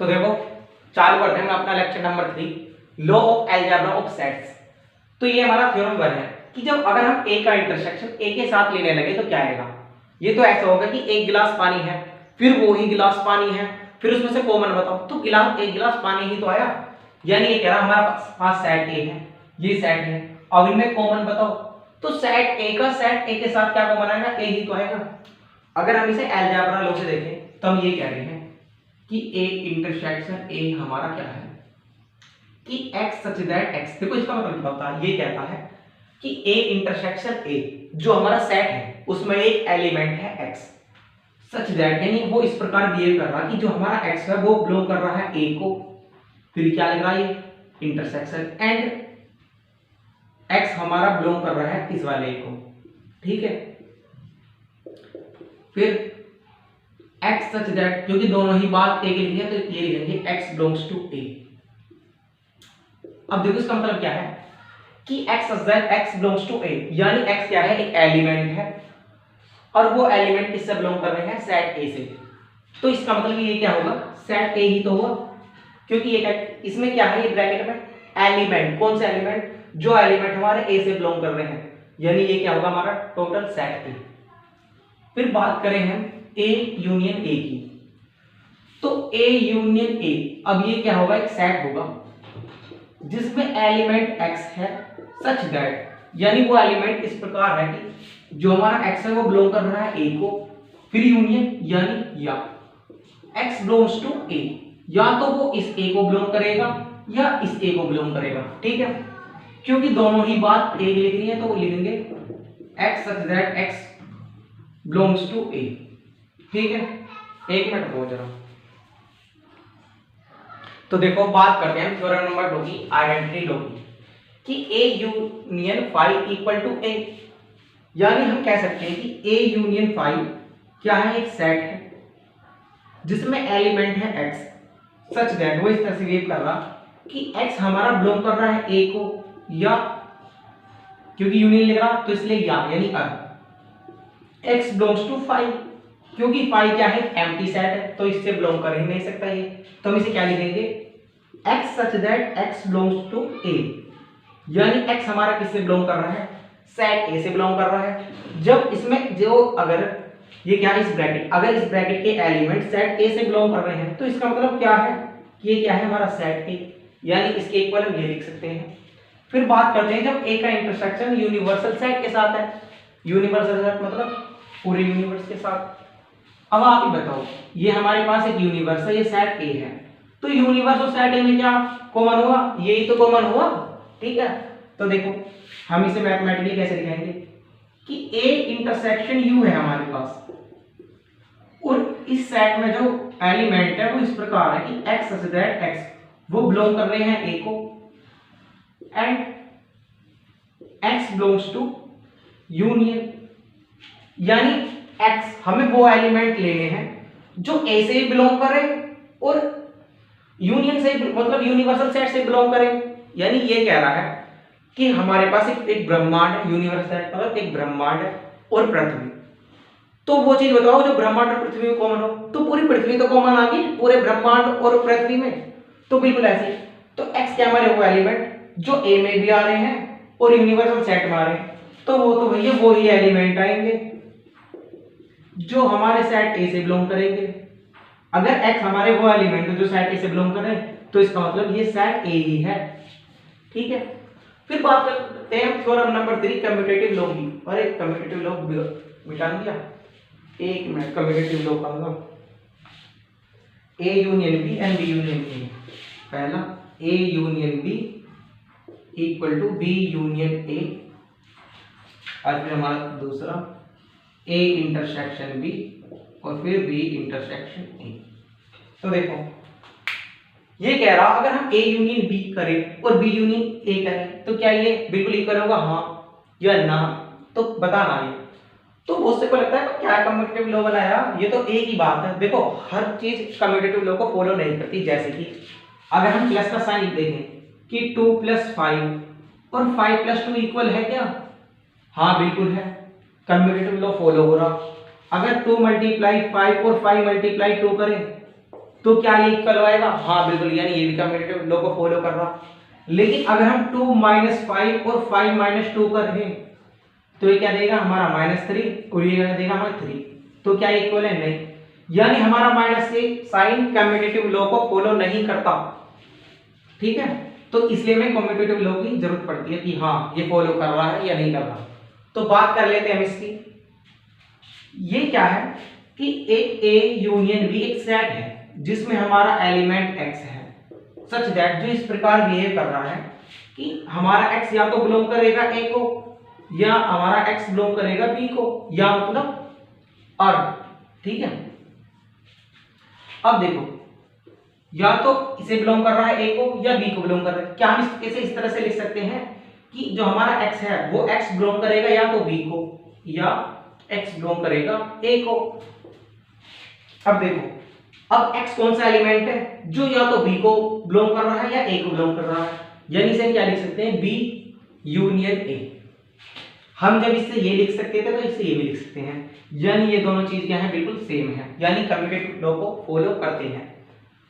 तो देखो चालू करते हैं अपना lecture number 3, law of algebra of sets. तो ये हमारा थ्योरम 1 है कि जब अगर हम ए का इंटरसेक्शन ए के साथ लेने लगे तो क्या आएगा। ये तो ऐसा होगा कि एक गिलास पानी है, फिर वो ही गिलास पानी है, फिर उसमें से कॉमन बताओ, तो गिलास एक गिलास पानी ही तो आया। यानी ये कह रहा हमारा पास सेट ए है, ये सेट है, अब इनमें कॉमन बताओ, तो सेट ए का सेट ए के साथ क्या कॉमन आएगा, ए ही तो आएगा। अगर हम इसे अलजेब्रा लॉ से देखें तो हम ये कह रहे हैं कि ए इंटरसेक्शन ए हमारा क्या है कि x सच दैट x, देखो इसका मतलब क्या होता है, ये कहता है कि a इंटरसेक्शन a जो हमारा सेट है उसमें एक एलिमेंट है x सच दैट, यानी वो इस प्रकार बिहेव कर रहा है कि जो हमारा x है वो बिलोंग कर रहा है a को, फिर क्या लिख रहा है ये इंटरसेक्शन, एंड x हमारा बिलोंग कर रहा है इस वाले a को, ठीक है। फिर x सच दैट, क्योंकि दोनों ही बात a की लिखी है तो ये लिखेंगे x बिलोंग्स टू a। अब देखो इसका मतलब क्या है कि x such that x belongs to a, यानी x क्या है, एक एलिमेंट है और वो एलिमेंट किससे बिलोंग कर रहे हैं, सेट a से। तो इसका मतलब ये क्या होगा, सेट a ही तो हुआ, क्योंकि ये इसमें क्या है, ये ब्रैकेट में एलिमेंट, कौन सा एलिमेंट, जो एलिमेंट हमारे a से बिलोंग कर रहे हैं, यानी ये क्या होगा हमारा टोटल सेट a। फिर बात करें हम a यूनियन a की, तो a यूनियन a, अब ये क्या होगा, एक सेट होगा जिसमें एलिमेंट x है सच दैट, यानी वो एलिमेंट इस प्रकार है कि जो हमारा x है वो बिलोंग कर रहा है a को, फिर यूनियन यानी या x बिलोंग्स टू a, या तो वो इस a को बिलोंग करेगा या इस a को बिलोंग करेगा, ठीक है। क्योंकि दोनों ही बात a लिखनी है तो वो लिखेंगे x such that x belongs to a, ठीक है। एक मिनट रुको जरा। तो देखो बात करते हैं थ्योरम नंबर 2 की, आइडेंटिटी लॉ की, कि a union phi equal to a, यानी हम कह सकते हैं कि a यूनियन फाई क्या है, एक सेट है जिसमें एलिमेंट है x सच दैट, वो इस तरह से बिहेव कर रहा कि x हमारा बिलोंग कर रहा है a को, या क्योंकि यूनियन लिख रहा तो इसलिए या, यानी x बिलोंग्स टू फाई, क्योंकि फाई क्या है, एम्प्टी सेट है तो इससे बिलोंग कर ही नहीं सकता ये, तो हम इसे क्या लिखेंगे, x such that x belongs to a, यानी x हमारा किससे बिलोंग कर रहा है, सेट a से बिलोंग कर रहा है। जब इसमें जो अगर ये क्या है, इस ब्रैकेट, अगर इस ब्रैकेट के एलिमेंट सेट a से बिलोंग कर रहे हैं तो इसका मतलब क्या है कि ये क्या है हमारा सेट a, यानी इसके इक्वल हम ये लिख सकते हैं। फिर बात करते हैं जब a का इंटरसेक्शन यूनिवर्सल सेट के साथ है, यूनिवर्सल सेट मतलब पूरे यूनिवर्स के साथ। अब आप ही बताओ, ये हमारे पास एक यूनिवर्स है, ये सेट A है, तो यूनिवर्स और सेट A में क्या कॉमन हुआ, यही तो कॉमन हुआ, ठीक है। तो देखो हम इसे मैथमेटिकली कैसे दिखाएंगे कि A इंटरसेक्शन U है हमारे पास, और इस सेट में जो एलिमेंट है वो इस प्रकार है कि x सच दैट x वो बिलोंग कर रहे हैं A को, and x belongs to union, यानी x हमें वो एलिमेंट लेने हैं जो a से बिलोंग करे और यूनियन से मतलब यूनिवर्सल सेट से बिलोंग करे। यानी ये कह रहा है कि हमारे पास एक ब्रह्मांड है, यूनिवर्सल सेट मतलब एक ब्रह्मांड है और पृथ्वी, तो वो चीज बताओ जो ब्रह्मांड और पृथ्वी में कॉमन हो, तो पूरी पृथ्वी तो कॉमन आ गई पूरे ब्रह्मांड और पृथ्वी में, तो बिल्कुल ऐसे। तो x क्या हमारे वो एलिमेंट जो a में भी आ रहे हैं और यूनिवर्सल सेट में आ रहे हैं, तो वो तो भैया वो ही एलिमेंट आएंगे जो हमारे सेट A से बिलोंग करेंगे। अगर x हमारे वो एलिमेंट जो सेट A से बिलोंग कर रहे हैं तो इसका मतलब ये सेट A ही है, ठीक है। फिर बात करते हैं थ्योरम नंबर 3 कम्यूटेटिव लॉ की, और एक कम्यूटेटिव लॉ मिटा दिया, एक मिनट, कम्यूटेटिव लॉ का मतलब A union B and B union A, पहला A union B equal to B union A, और फिर हमारा दूसरा A इंटरसेक्शन B और फिर B इंटरसेक्शन A। तो देखो ये कह रहा अगर हम A यूनियन B करें और B यूनियन A करें तो क्या ये बिल्कुल इक्वल होगा, हाँ या ना, तो बताना ये। तो बहुत से को लगता है क्या कम्यूटेटिव लॉ बनाया, ये तो एक ही बात है। देखो हर चीज कम्यूटेटिव लॉ को फॉलो नहीं करती, जैसे कि अगर हम प्लस का साइन देखें कि 2 + 5 और 5 + 2 इक्वल है क्या, हाँ बिल्कुल है, कम्यूटेटिव लॉ फॉलो हो रहा। अगर 2 × 5 और 5 × 2 करें तो क्या ये इक्वल आएगा? हाँ बिल्कुल, यानी ये भी कम्यूटेटिव लॉ को फॉलो कर रहा। लेकिन अगर हम 2 - 5 और 5 - 2 कर रहे तो ये क्या देगा हमारा -3 और ये क्या देगा हमारा 3। तो क्या इक्वल है? नहीं, यानी हमारा माइनस से साइन कम्यूटेटिव लॉ को फॉलो नहीं करता। ठीक है, तो इसलिए हमें कम्यूटेटिव लॉ की जरूरत पड़ती है कि हाँ ये फॉलो कर रहा है या नहीं कर रहा। तो बात कर लेते हैं हम इसकी। ये क्या है कि एक ए यूनियन बी एक सेट है जिसमें हमारा एलिमेंट x है, सच दैट जो इस प्रकार बिहेव कर रहा है कि हमारा x या तो बिलोंग करेगा a को या हमारा x बिलोंग करेगा b को, या मतलब और। ठीक है, अब देखो या तो इसे बिलोंग कर रहा है a को या b को बिलोंग कर रहा है। क्या हम इसे इस तरह से लिख सकते हैं कि जो हमारा x है वो x बिलोंग करेगा या तो b को या x बिलोंग करेगा a को। अब देखो, अब x कौन सा एलिमेंट है जो या तो b को बिलोंग कर रहा है या a को बिलोंग कर रहा है, यानी इसे क्या लिख सकते हैं? b union a। हम जब इससे ये लिख सकते थे तो इससे ये भी लिख सकते हैं, यानी ये दोनों चीज क्या है? बिल्कुल सेम है, यानी कम्यूटेटिव लॉ को फॉलो करते हैं।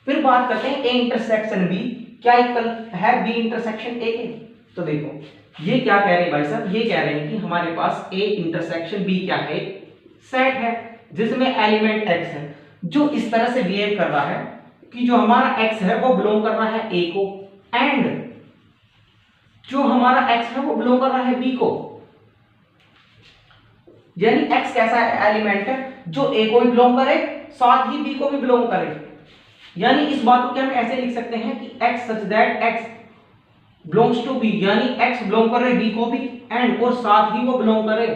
फिर बात करते हैं a इंटरसेक्शन b क्या इक्वल है b इंटरसेक्शन a के। तो देखो ये क्या कह रहे हैं भाई साहब, ये कह रहे हैं कि हमारे पास a इंटरसेक्शन b क्या है? सेट है जिसमें एलिमेंट x है जो इस तरह से बिहेव कर रहा है कि जो हमारा x है वो बिलोंग कर रहा है a को, एंड जो हमारा x है वो बिलोंग कर रहा है b को। यानी x कैसा एलिमेंट है? जो a को भी बिलोंग करे साथ ही b को भी बिलोंग करे। यानी इस बात को क्या हम ऐसे लिख सकते हैं कि x such that x belongs to b, यानी x बिलोंग करे b को भी एंड और साथ ही वो बिलोंग करे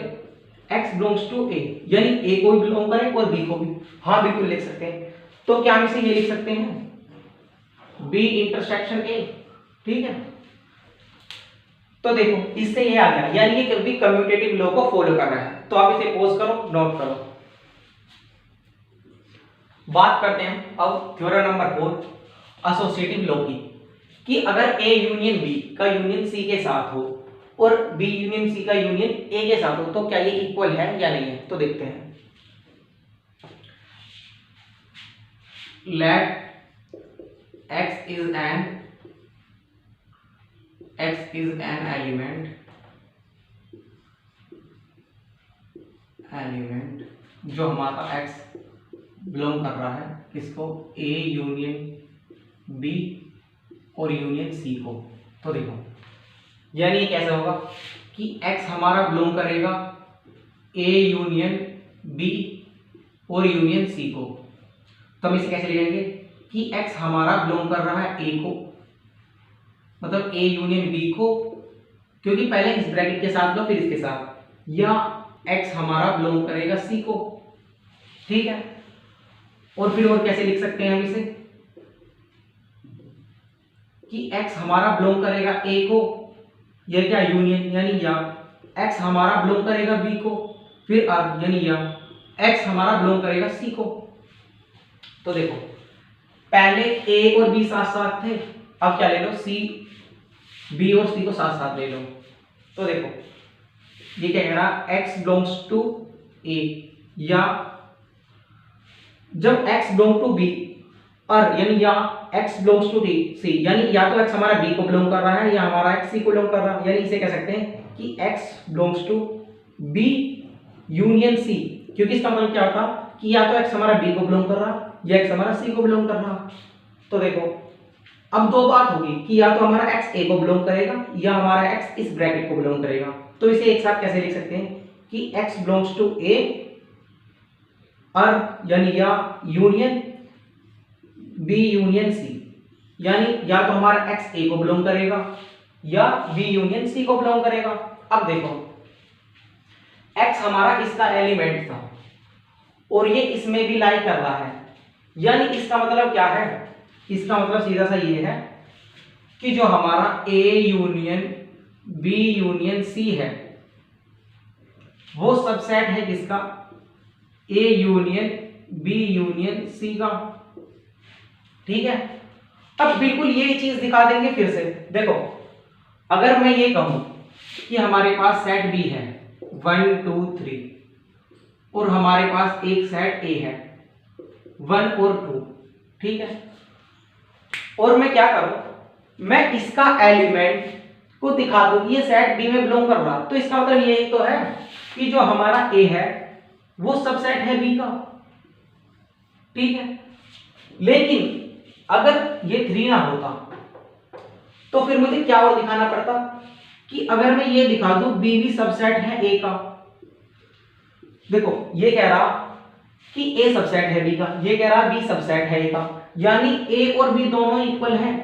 x बिलोंग्स टू a, यानी a को भी बिलोंग करे और b को भी। हाँ बिल्कुल लिख सकते हैं। तो क्या हम इसे ये लिख सकते हैं? b intersection a। ठीक है, तो देखो इससे ये आ गया, यानी ये भी कम्यूटेटिव लॉ को फॉलो कर रहा है। तो आप इसे पोज करो, नोट करो। बात करते हैं अब थ्योरम नंबर 4 एसोसिएटिव लॉ की, कि अगर a यूनियन b का यूनियन c के साथ हो और b यूनियन c का यूनियन a के साथ हो तो क्या ये इक्वल है या नहीं है। तो देखते हैं। Let x is an element जो हमारा x बिलोंग कर रहा है किसको? a यूनियन b और यूनियन c को। तो देखो यानी ये कैसे होगा कि x हमारा बिलोंग करेगा a यूनियन b और यूनियन c को। तो हम इसे कैसे लिखेंगे कि x हमारा बिलोंग कर रहा है a को, मतलब a यूनियन b को, क्योंकि पहले इस ब्रैकेट के साथ लो फिर इसके साथ, या x हमारा बिलोंग करेगा c को। ठीक है, और फिर और कैसे लिख सकते हैं हम इसे कि x हमारा बिलोंग करेगा a को, यह क्या यूनियन, यानी या x हमारा बिलोंग करेगा b को, फिर r यानी या x हमारा बिलोंग करेगा c को। तो देखो पहले a और b साथ साथ थे, अब क्या ले लो c, b और c को साथ साथ ले लो। तो देखो ये क्या कह रहा है? x बिलोंग्स टू a, या जब x बिलोंग टू b और यानी या x बिलोंग्स टू c, यानी या तो x हमारा b को बिलोंग कर रहा है या हमारा x c को बिलोंग कर रहा है, यानी इसे कह सकते हैं कि x belongs to b union c, क्योंकि इसका मतलब क्या होता कि या तो x हमारा b को बिलोंग कर रहा या x हमारा c को बिलोंग कर रहा। तो देखो अब दो बात होगी कि या तो हमारा x a को बिलोंग करेगा या हमारा x इस ब्रैकेट को बिलोंग करेगा। तो इसे एक साथ कैसे लिख सकते हैं कि x बिलोंग्स टू a और यानी या यूनियन b यूनियन c, यानी या तो हमारा x a को बिलोंग करेगा या b यूनियन c को बिलोंग करेगा। अब देखो x हमारा इसका एलिमेंट था और ये इसमें भी लाई कर रहा है, यानी इसका मतलब क्या है? इसका मतलब सीधा सा ये है कि जो हमारा a union b union c है वो सबसेट है किसका? a union b union c का। ठीक है, अब बिल्कुल ये चीज दिखा देंगे फिर से। देखो अगर मैं ये कहूं कि हमारे पास सेट b है 1 2 3 और हमारे पास एक सेट a है 1 और 2, ठीक है। और मैं क्या करूं, मैं इसका एलिमेंट को दिखा दूं कि ये सेट बी में बिलोंग कर रहा, तो इसका मतलब ये तो है कि जो हमारा ए है वो सबसेट है बी का, ठीक है। लेकिन अगर ये 3 ना होता तो फिर मुझे क्या और दिखाना पड़ता कि अगर मैं ये दिखा दूं बी भी सबसेट है ए का। देखो ये कह रहा कि ए सबसेट है बी का, ये कह रहा बी सबसेट है ए का, यानी ए और बी दोनों इक्वल हैं।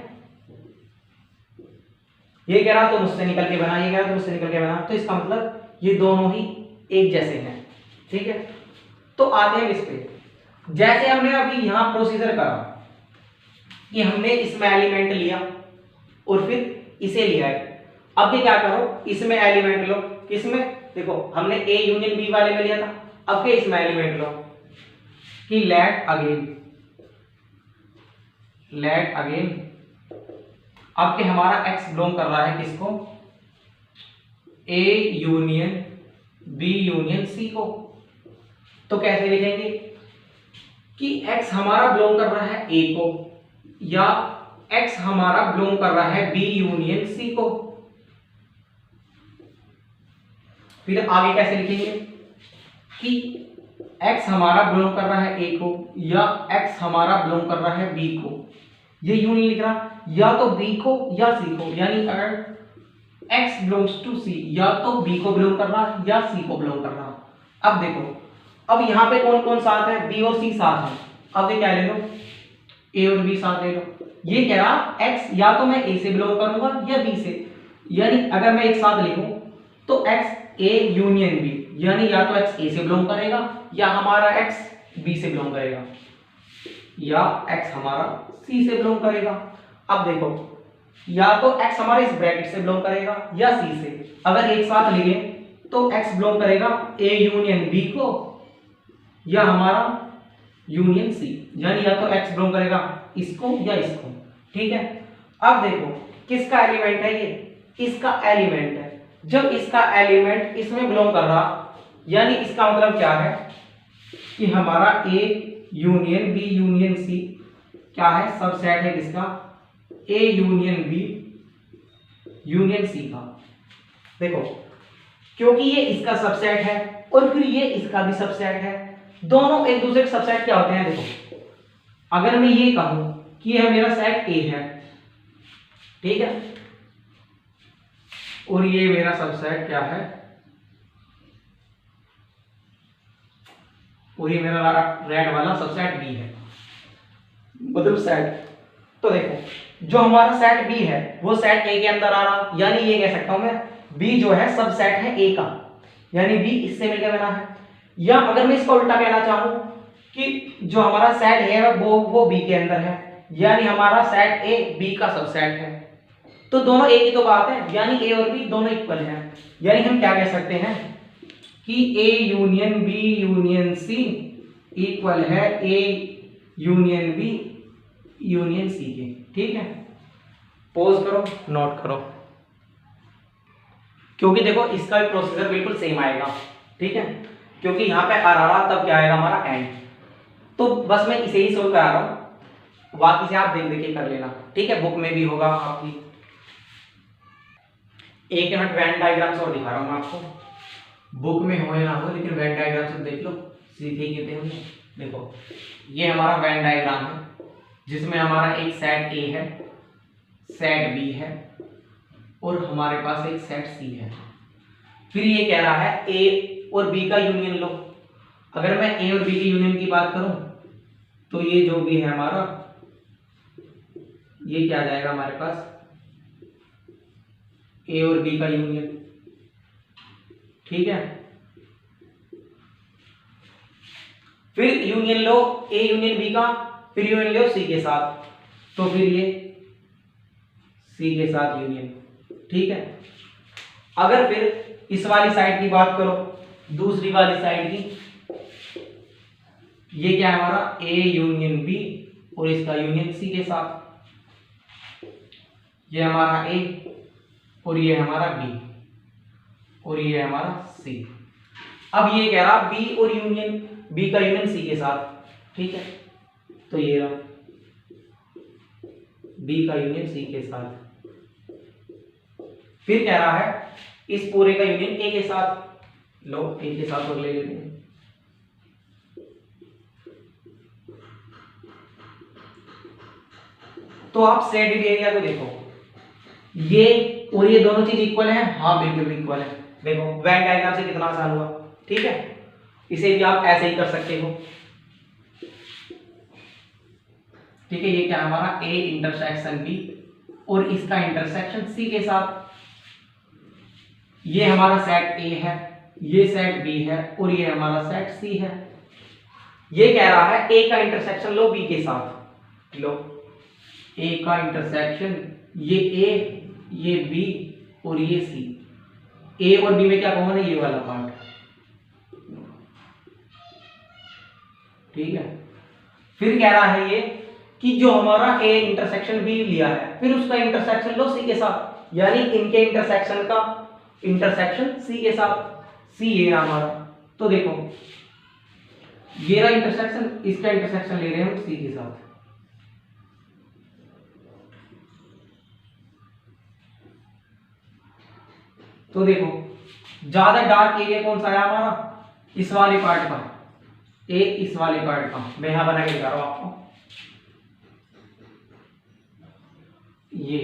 ये कह रहा तो मुझसे निकल के बना, ये कह रहा तो मुझसे निकल के बना, तो इसका मतलब ये दोनों ही एक जैसे हैं, ठीक है। तो आते हैं इस पे। जैसे हमने अभी यहां प्रोसीजर करा कि हमने इसमें एलिमेंट लिया और फिर इसे लिया है, अब ये क्या करो, इसमें एलिमेंट लो, किसमें, देखो हमने ए यूनियन बी वाले में लिया था, अब के इसमें एलिमेंट लो कि लेट अगेन अब के हमारा x बिलोंग कर रहा है किसको, A union B union C को। तो कैसे लिखेंगे कि x हमारा बिलोंग कर रहा है A को या x हमारा बिलोंग कर रहा है B यूनियन C को। फिर आगे कैसे लिखेंगे कि x हमारा बिलोंग कर रहा है A को या x हमारा बिलोंग कर रहा है B को। ये यूं नहीं लिख रहा, या तो B को या C को, यानी अगर x बिलोंग्स टू C या तो B को बिलोंग कर रहा या C को बिलोंग कर रहा। अब देखो, अब यहाँ पे कौन कौन साथ है, B और C साथ है, अब ये क्या ले लो, A और B साथ ले लो। ये कह रहा x या तो मैं A से बिलोंग करूंगा या B से, यानी अगर मैं एक साथ लिखूं तो x A यूनियन B, यानी या तो x A से बिलोंग करेगा या हमारा x B से बिलोंग करेगा या x हमारा C से बिलोंग करेगा। अब देखो, या तो x हमारे इस ब्रैकेट से बिलोंग करेगा या C से। अगर एक साथ लिए तो x बिलोंग करेगा A यूनियन B को या हमारा यूनियन C, यानी या तो x बिलोंग करेगा इसको या इसको, ठीक है। अब देखो किसका एलिमेंट है ये, इसका एलिमेंट है। जब इसका एलिमेंट इसमें बिलोंग कर रहा, यानी इसका मतलब क्या है कि हमारा A union B union C क्या है, सबसेट है किसका, A union B union C का। देखो क्योंकि ये इसका सबसेट है और फिर ये इसका भी सबसेट है, दोनों एक दूसरे के सबसेट क्या होते हैं। देखो अगर मैं ये कहूं कि यह मेरा सेट A है, ठीक है, और ये मेरा सबसेट क्या है, और ये मेरा रेड वाला सबसेट B है, मतलब सेट। तो देखो जो हमारा सेट B है वो सेट A के अंदर आ रहा, यानी ये कह सकता हूं मैं B जो है सबसेट है A का, यानी B इससे मिलकर बना है। या अगर मैं इसका उल्टा कहना चाहूं कि जो हमारा सेट है वो B के अंदर है, यानी हमारा सेट A B का सबसेट है, तो दोनों एक ही तो बात है, यानी A और B दोनों इक्वल हैं। यानी हम क्या कह सकते हैं कि A union B union C equal है A union B union C के, ठीक है। पॉज करो, नोट करो, क्योंकि देखो इसका भी प्रोसीजर बिल्कुल सेम आएगा, ठीक है, क्योंकि यहाँ पे आर आ रहा तब क्या आएगा हमारा एंड। तो बस मैं इसे ही सोल्व करा रहा हूँ, बाकी से आप देख देख के कर लेना, ठीक है। बुक में भी होगा आपकी। एक मिनट वेन डायग्राम्स और दिखा रहा हूँ मैं आपको, बुक में हो या ना हो लेकिन वेन डायग्राम से देख लो, सीधे कहते हैं। देखो ये हमारा वेन डायग्राम है जिसमें हमारा एक सेट A है, सेट B है और हमारे पास एक सेट C है। फिर ये कह रहा है A और B का यूनियन लो। अगर मैं A और B की यूनियन की बात करूं तो ये जो भी है हमारा, ये क्या आ जाएगा हमारे पास, A और B का यूनियन, ठीक है। फिर union low A union B का, फिर यूनियन लो C के साथ, तो फिर ये C के साथ यूनियन, ठीक है। अगर फिर इस वाली साइड की बात करो, दूसरी वाली साइड की, ये क्या है हमारा A यूनियन B और इसका यूनियन C के साथ, ये हमारा A और ये हमारा B और ये हमारा C। अब ये कह रहा B और यूनियन B का यूनियन C के साथ, ठीक है, तो ये रहा बी का यूनियन सी के साथ। फिर कह रहा है इस पूरे का यूनियन ए के साथ। लो ए के साथ और ले लेते हैं। तो आप शेडेड एरिया को देखो, ये और ये दोनों चीज इक्वल है। हाँ बिल्कुल इक्वल है। देखो वेन डायग्राम से कितना आसान हुआ। ठीक है, इसे भी आप ऐसे ही कर सकते हो। ठीक है, ये क्या हमारा ए इंटरसेक्शन बी और इसका इंटरसेक्शन सी के साथ। ये हमारा सेट ए है, ये सेट बी है और ये हमारा सेट सी है। ये कह रहा है ए का इंटरसेक्शन लो बी के साथ। लो ए का इंटरसेक्शन, ये ए, ये बी और ये सी। ए और बी में क्या कॉमन है? ये वाला पार्ट। ठीक है, फिर कह रहा है ये कि जो हमारा ए इंटरसेक्शन बी लिया है, फिर उसका इंटरसेक्शन लो सी के साथ, यानी इनके इंटरसेक्शन का इंटरसेक्शन सी के साथ। सी ये हमारा, तो देखो ये रहा इंटरसेक्शन, इसका इंटरसेक्शन ले रहे हैं हम सी के साथ। तो देखो ज्यादा डार्क एरिया कौन सा है हमारा? इस वाले पार्ट का, ए इस वाले पार्ट का। मैं यहां बना के दिखा रहा हूं आपको। ये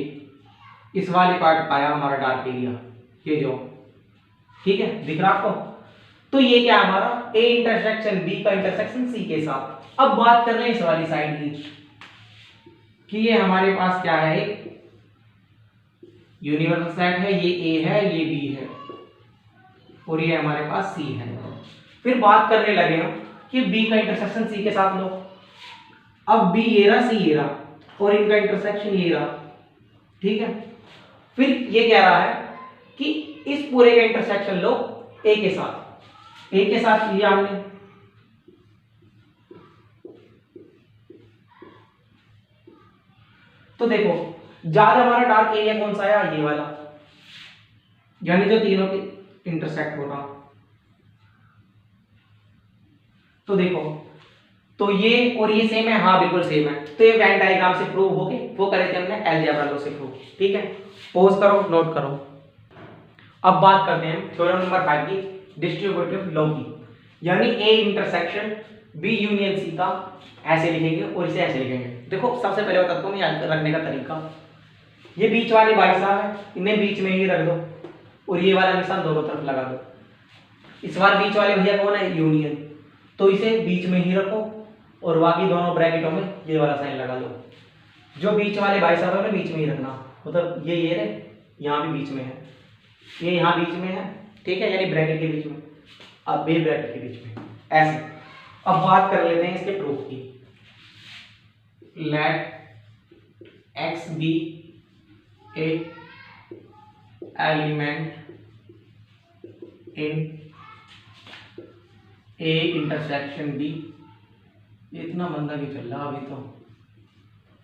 इस वाले पार्ट का आया हमारा डार्क एरिया, ये जो। ठीक है, दिख रहा आपको? तो ये क्या हमारा ए इंटरसेक्शन बी का इंटरसेक्शन सी के साथ। अब बात कर रहे हैं इस वाली साइड की, कि ये हमारे पास क्या है? एक यूनिवर्सल सेट है। ये ए है, ये बी है और ये हमारे पास सी है। फिर बात करने लगे हम कि बी का इंटरसेक्शन सी के साथ लो। अब बी ये रहा, सी ये रहा और इनका इंटरसेक्शन ये रहा। ठीक है, फिर ये कह रहा है कि इस पूरे का इंटरसेक्शन लो ए के साथ। ए के साथ लिया हमने, तो देखो ज्यादा हमारा डार्क एरिया कौन सा है? ये वाला, यानी जो तीनों के इंटरसेक्ट हो रहा। तो देखो, तो ये और ये सेम है। हाँ बिल्कुल सेम है। तो ये वेन डायग्राम से प्रूव हो गए। वो करे थे हमने अलजेब्रा लॉ से प्रूव। ठीक है, पॉज करो, नोट करो। अब बात करते हैं थ्योरम नंबर 5 की, डिस्ट्रीब्यूटिव लॉ की। यानी A intersection B union C का ऐसे लिखेंगे और इसे ऐसे लिखेंगे। देखो सबसे पहले बताता हूँ याद रखने का तरीका। ये बीच वाले भाई साहब है, इन्हें बीच में ही रख दो और ये वाला निशान दोनों तरफ लगा दो। इस बार बीच वाले भैया कौन है? यूनियन, तो इसे बीच में ही रखो और बाकी दोनों ब्रैकेटों में ये वाला साइन लगा लो। जो बीच वाले भाई साहब है उन्हें बीच में ही रखना, मतलब ये रहे, यहाँ भी बीच में है, ये यहाँ बीच में है। ठीक है, यानी ब्रैकेट के बीच में, अब बे ब्रैकेट के बीच में ऐसे। अब बात कर लेते हैं इसके प्रूफ की। Let X be a element in A intersection B. इतना मंदा भी चल रहा अभी तो।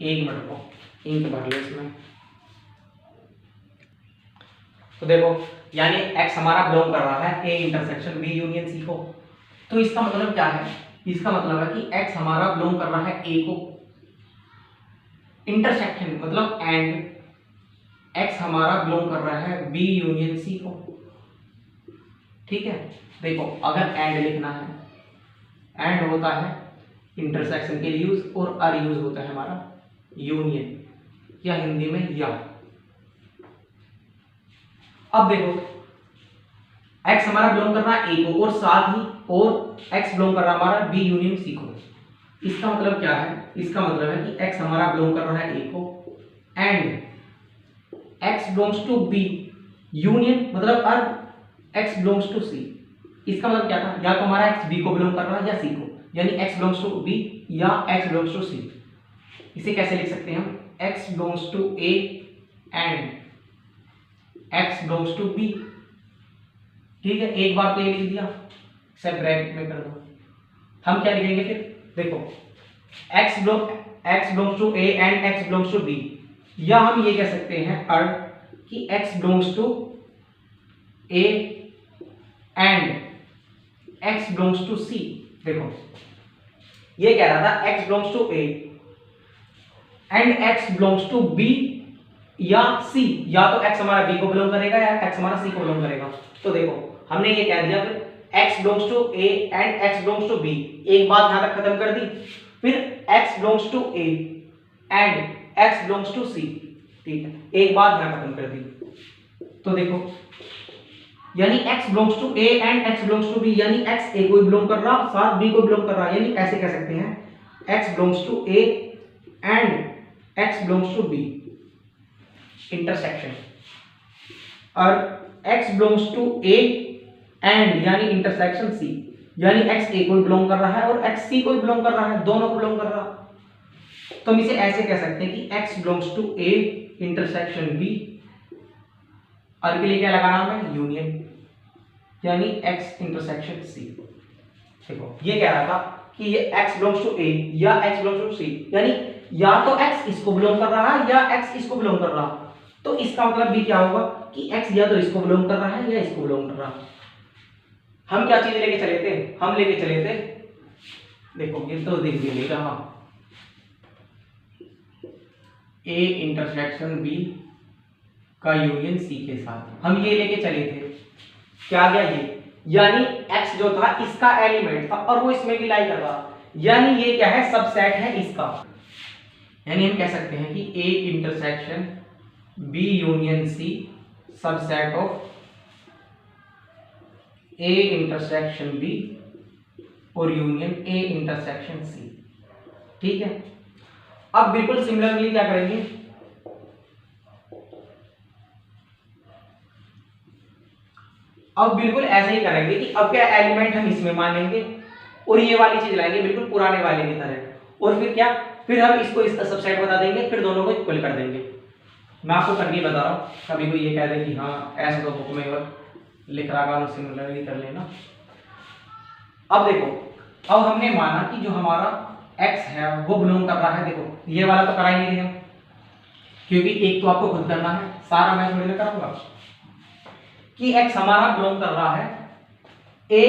एक मिनट को इंक भर लो इसमें। तो देखो यानी x हमारा बिलोंग कर रहा है A intersection B union C को। तो इसका मतलब क्या है? इसका मतलब है कि x हमारा बिलोंग कर रहा है ए को। इंटरसेक्शन मतलब एंड x हमारा बिलोंग कर रहा है बी यूनियन सी को। ठीक है, देखो अगर एंड लिखना है, एंड होता है इंटरसेक्शन के लिए यूज और अर यूज होता है हमारा यूनियन, या हिंदी में या। अब देखो x हमारा बिलोंग कर रहा है ए को और साथ ही और x बिलोंग कर रहा है हमारा बी यूनियन सी को। इसका मतलब क्या है? इसका मतलब है कि x हमारा बिलोंग कर रहा है ए को and x belongs to B union मतलब अर x बिलोंग्स टू सी। इसका मतलब क्या था? या तो हमारा x b को बिलोंग कर रहा है या c को, यानी x बिलोंग्स टू b या x बिलोंग्स टू c। इसे कैसे लिख सकते हैं हम? x belongs to a and x belongs to b। ठीक है, एक बार तो ये लिख दिया, सब ब्रैकेट में कर दो। हम क्या लिखेंगे फिर? देखो x belongs to a and x belongs to b, या हम ये कह सकते हैं अर कि x belongs to a and x belongs to c। देखो ये कह रहा था x belongs to a and x belongs to b या c, या तो x हमारा b को बिलोंग करेगा या x हमारा c को बिलोंग करेगा। तो देखो हमने ये कह दिया, फिर x belongs to a and x belongs to b, एक बात यहां तक खत्म कर दी। फिर x belongs to a and x belongs to c, ठीक है, एक बात यहां खत्म कर दी। तो देखो यानी x belongs to a and x belongs to b, यानी x a को बिलोंग कर रहा साथ b को बिलोंग कर रहा, यानी ऐसे कह सकते हैं x belongs to a and x belongs to b intersection, और x belongs to a and यानी इंटरसेक्शन c, यानी x a को बिलोंग कर रहा है और x c को बिलोंग कर रहा है, दोनों को बिलोंग कर रहा। तो हम इसे ऐसे कह सकते हैं कि x belongs to a intersection b, और के लिए क्या लगाना है यूनियन, यानी x इंटरसेक्शन c। देखो ये कह रहा था कि ये x बिलोंग्स टू a या x बिलोंग्स टू c, यानी या तो x इसको बिलोंग कर रहा है या x इसको बिलोंग कर रहा, तो इसका मतलब भी क्या होगा कि x या तो इसको बिलोंग कर रहा है या इसको बिलोंग कर रहा। हम क्या चीज लेके चले थे, हम लेके चले थे, देखो ये तो देख भी नहीं रहा, a इंटरसेक्शन b का यूनियन c के साथ, हम ये लेके चले थे। क्या गया ये, यानी x जो था इसका एलिमेंट था और वो इसमें भी लाई कर रहा, यानी ये क्या है सबसेट है इसका। यानी हम कह सकते हैं कि a intersection b union c subset of a intersection b और यूनियन a इंटरसेक्शन c, ठीक है। अब बिल्कुल सिमिलरली क्या करेंगे, अब बिल्कुल ऐसे ही करेंगे कि अब क्या एलिमेंट हम इसमें मानेंगे और ये वाली चीज लाएंगे बिल्कुल पुराने वाले की तरह, और फिर क्या, फिर हम इसको इसका सबसेट बता देंगे, फिर दोनों को इक्वल कर देंगे। मैं आपको करके बता रहा हूँ, कभी कोई ये कह दे कि हाँ ऐसा तो बुक में लिख रहा है सिमिलरली कर लेना। अब देखो, अब हमने माना कि जो हमारा x है वो बिलोंग कर रहा है, देखो ये वाला तो करा ही नहीं रहे हम, क्योंकि एक तो आपको खुद करना है, सारा मैं थोड़ी ना कराऊंगा, कि x हमारा बिलोंग कर रहा है a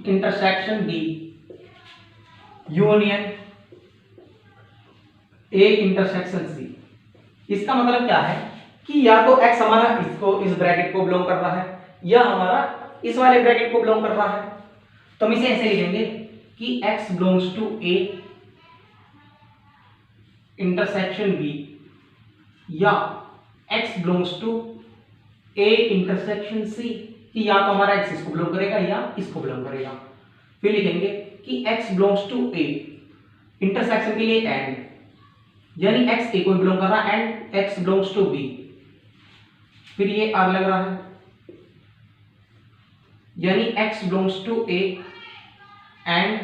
intersection b union a intersection c। इसका मतलब क्या है कि या तो x हमारा इसको इस ब्रैकेट को बिलोंग कर रहा है या हमारा इस वाले ब्रैकेट को बिलोंग कर रहा है। तो हम इसे ऐसे लिखेंगे कि x belongs to a intersection b या x belongs to a intersection c, कि या तो हमारा x इसको बिलोंग करेगा या इसको बिलोंग करेगा। फिर लिखेंगे कि x belongs to a intersection के लिए एंड, यानी x a को बिलोंग कर रहा है and x belongs to b, फिर ये r लग रहा है, यानी x belongs to a and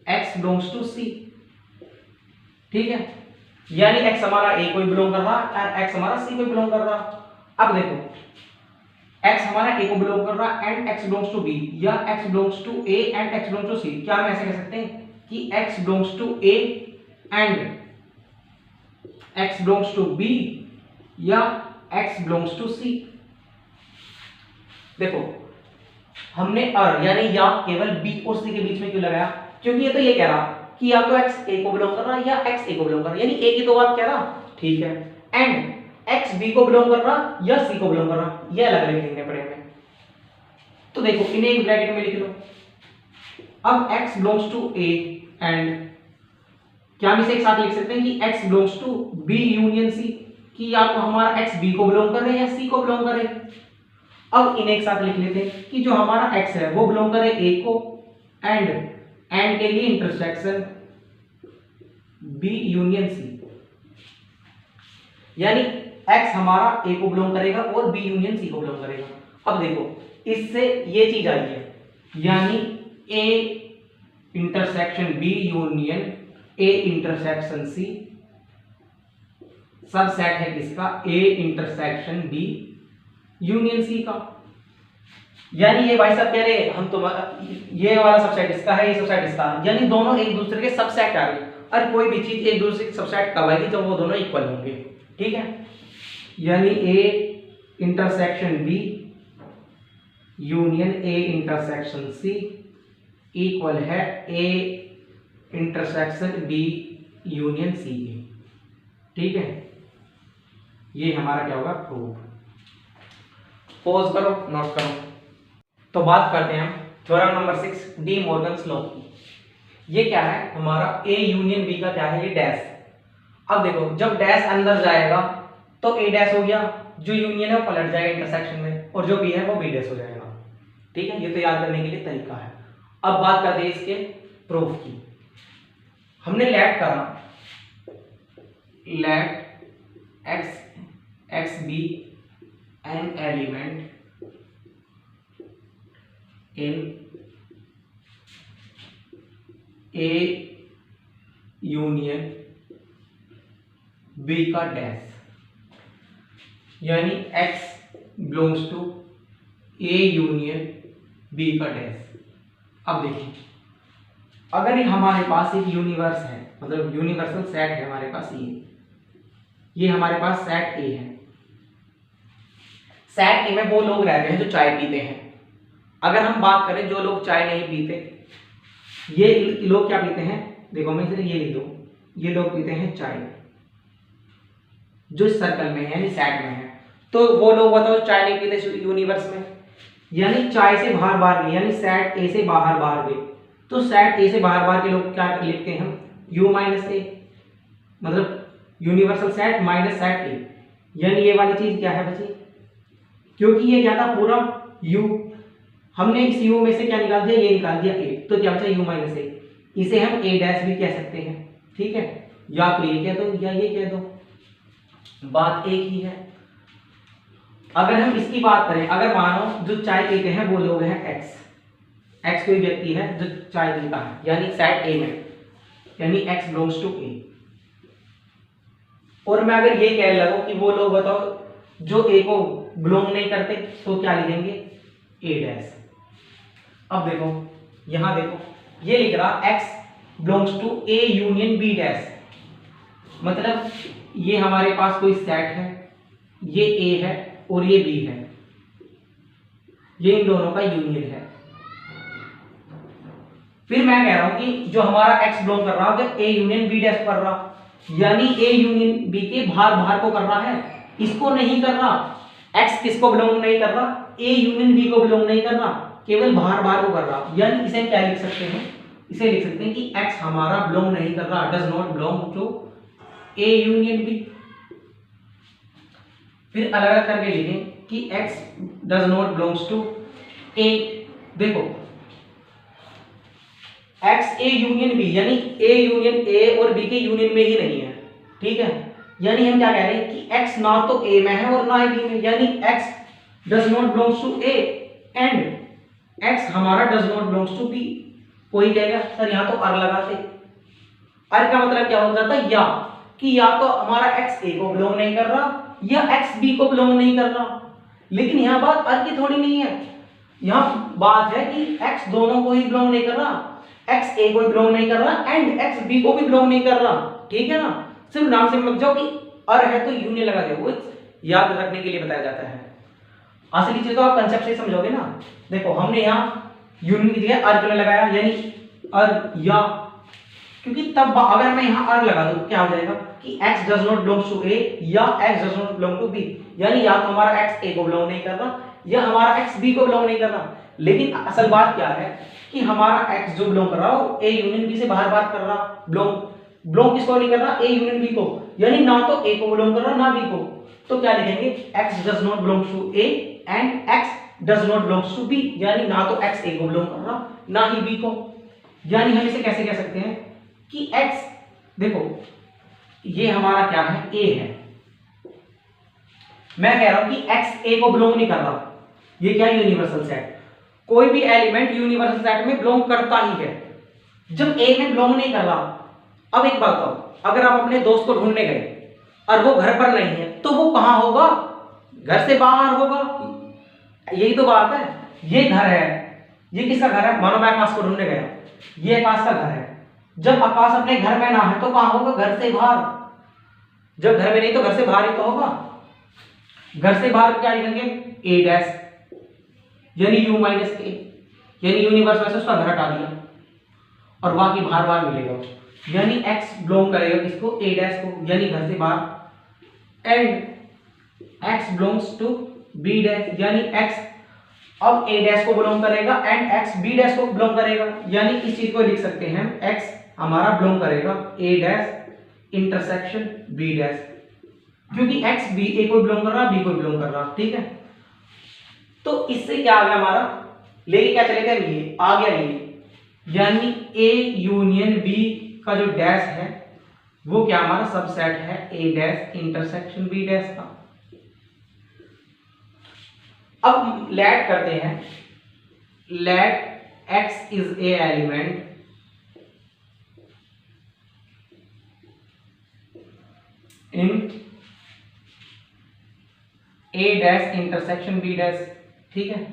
x belongs to c, ठीक है। यानी x हमारा a को बिलोंग कर रहा है और x हमारा c को बिलोंग कर रहा। अब देखो x हमारा a को बिलोंग कर रहा and x belongs to b या x belongs to a and x belongs to c, क्या हम ऐसे कह सकते हैं कि x belongs to a and x belongs to b या x बिलोंग्स टू c। देखो हमने और यानी या केवल b और c के बीच में क्यों लगाया, क्योंकि ये तो ये कह रहा कि या तो x a को बिलोंग कर रहा है या x a को बिलोंग कर रहा है, यानी a की तो बात कह रहा, ठीक है, एंड x b को बिलोंग कर रहा या c को बिलोंग कर रहा, ये अलग अलग लिखने पड़ेंगे। तो देखो इन्हें एक ब्रैकेट में लिख लो। अब x belongs to a and क्या हम इसे एक साथ लिख सकते हैं कि x belongs to b union c, कि या तो हमारा x b को बिलोंग करे या c को बिलोंग करे। अब इन्हें एक साथ लिख लेते हैं कि जो हमारा x है वो बिलोंग करे a को एंड के लिए इंटरसेक्शन b यूनियन c, यानी x हमारा a को बिलोंग करेगा और b यूनियन c को बिलोंग करेगा। अब देखो इससे ये चीज आई है, यानी a intersection b union a intersection c subset है किसका, a intersection b union c का। यानी ये भाई साहब कह रहे हम तो ये वाला सबसेट इसका है, ये सबसेट इसका है, यानी दोनों एक दूसरे के सबसेट आ गए। और कोई भी चीज एक दूसरे के सबसेट कब आएगी जब वो दोनों इक्वल होंगे, ठीक है। यानी a intersection b union a intersection c equal है a intersection B union c a. ठीक है, ये हमारा क्या होगा, प्रूफ। पॉज करो, नोट करो। तो बात करते हैं हम theorem number 6 D Morgan's law की। ये क्या है हमारा, ए यूनियन बी का क्या है, ये डैश। अब देखो जब डैश अंदर जाएगा तो ए डैश हो गया, जो यूनियन है वो पलट जाएगा इंटरसेक्शन में, और जो बी है वो बी डैश हो जाएगा। ठीक है, ये तो याद करने के लिए तरीका है। अब बात करते हैं इसके प्रूफ की। हमने लेट करा, let X be an element in A union B का डैश, यानी x belongs to A union B का डैश। अब देखिए, अगर ये हमारे पास एक यूनिवर्स है, मतलब यूनिवर्सल सेट है हमारे पास, ये हमारे पास सेट ए है। सेट ए में वो लोग रहते हैं जो चाय पीते हैं। अगर हम बात करें जो लोग चाय नहीं पीते, ये लोग क्या पीते हैं, देखो मैं इसे ये लिख दूं, ये लोग पीते हैं चाय, जो सर्कल में है यानी सेट में है। तो वो लोग बताओ चाय नहीं पीते यूनिवर्स में, यानी चाय से बाहर बाहर गए, यानी सेट ए से बाहर बाहर गए। तो सेट ए से बाहर बाहर के लोग क्या लिखते हैं हम, यू माइनस ए, मतलब यूनिवर्सल सेट माइनस सेट ए, यानी ये वाली चीज क्या है बची, क्योंकि ये क्या था पूरा यू, हमने इस यू में से क्या निकाल दिया, ये निकाल दिया ए, तो क्या बचा यू माइनस ए। इसे हम ए डैश भी कह सकते हैं। ठीक है, या तो ये कह दो या ये कह दो, बात एक ही है। अगर हम इसकी बात करें, अगर मानो जो चाय पीते हैं वो लोग हैं एक्स कोई व्यक्ति है जो चाय पीता है, यानी सेट ए में, यानी एक्स बिलोंग्स टू ए। और मैं अगर ये कह लगूं कि वो लोग बताओ जो ए को बिलोंग नहीं करते, तो क्या लिखेंगे, ए डैश। अब देखो यहां देखो, ये लिख रहा X belongs to A union B dash, मतलब ये हमारे पास कोई सेट है, ये ए है और ये बी है, ये इन दोनों का यूनियन है। फिर मैं कह रहा हूं कि जो हमारा एक्स बिलोंग कर रहा है ए यूनियन बी डैश कर रहा, यानी ए यूनियन बी के बाहर बाहर को कर रहा है, इसको नहीं कर रहा। एक्स किसको बिलोंग नहीं कर रहा, ए यूनियन बी को बिलोंग नहीं कर रहा, केवल बाहर बाहर को कर रहा। यानी इसे क्या लिख सकते हैं, इसे लिख सकते हैं कि एक्स हमारा बिलोंग नहीं कर रहा, does not belong to A union B. फिर अलग अलग करके लिखें कि x does not belongs to a। देखो x a यूनियन b, यानी a यूनियन a और b के यूनियन में ही नहीं है। ठीक है, यानी हम क्या कह रहे हैं कि x ना तो a में है और ना ही b में, यानी x does not belongs to a and x हमारा does not belongs to b। कोई कहेगा सर यहां तो r लगाते, r का मतलब क्या हो जाता है, या कि या तो हमारा x a को बिलोंग नहीं कर रहा या x b को बिलोंग नहीं कर रहा। लेकिन यहां बात r की थोड़ी नहीं है, यहां बात है कि x दोनों को ही बिलोंग नहीं कर रहा, x a को भी बिलोंग नहीं कर रहा एंड x b को भी बिलोंग नहीं कर रहा। ठीक है ना, सिर्फ नाम से लग जाओ कि r है तो यूनियन लगा दो, वो याद रखने के लिए बताया जाता है। असली चीज तो आप कंसेप्ट से समझोगे ना। देखो हमने यहाँ यूनियन की जगह r क्यों लगाया, यानी r या, क्योंकि तब अगर मैं यहाँ r लगा दूं क्या हो जाएगा कि x does not belong to a या x does not belong to b, यानी या तो हमारा x a को बिलोंग नहीं कर रहा या हमारा x b को बिलोंग नहीं कर रहा। लेकिन असल बात क्या है कि हमारा x जो बिलोंग कर रहा है वो a यूनियन b से बाहर बात कर रहा, बिलोंग किसको नहीं कर रहा, a यूनियन b को, यानी ना तो a को बिलोंग कर रहा ना b को। तो क्या लिखेंगे, x does not belong to a and x does not belong to b, यानी ना तो x a को बिलोंग कर रहा ना ही b को। यानी हम इसे कैसे कह सकते हैं कि x, देखो ये हमारा क्या है, a है, मैं कह रहा हूं कि x a को बिलोंग नहीं कर रहा, ये क्या यूनिवर्सल सेट, कोई भी एलिमेंट यूनिवर्सल सेट में बिलोंग करता ही है जब a में बिलोंग नहीं कर रहा। अब एक बात बताओ, अगर आप अपने दोस्त को ढूंढने गए और वो घर पर नहीं है तो वो कहां होगा, घर से बाहर होगा, यही तो बात है। ये घर है, ये किसका घर है, मानो मैं आकाश को ढूंढने गया, ये आकाश का घर है। जब आकाश अपने घर में ना है तो कहां होगा, घर से बाहर। जब घर में नहीं तो घर से बाहर ही तो होगा। घर से बाहर क्या लिखेंगे, a डैश, यानी u माइनस a, यानी यूनिवर्स में से उसका घर हटा दिया। और बाकी बाहर बाहर मिलेगा, यानी x बिलोंग करेगा किसको, a डैश को, यानी घर से बाहर, and x belongs to b dash, यानी x अब a डैश को बिलोंग करेगा एंड x b डैश को बिलोंग करेगा, यानी इस चीज को लिख सकते हैं हम x हमारा बिलोंग करेगा a dash intersection b dash, क्योंकि x b a को बिलोंग कर रहा, b को बिलोंग कर रहा, ठीक है। तो इससे क्या आ गया हमारा, लेके क्या चलेगा, ये आ गया ये, यानी a यूनियन b का जो डैश है वो क्या हमारा सबसेट है a dash intersection b dash का। अब लेट करते हैं, let x is a element in a dash intersection b dash, ठीक है।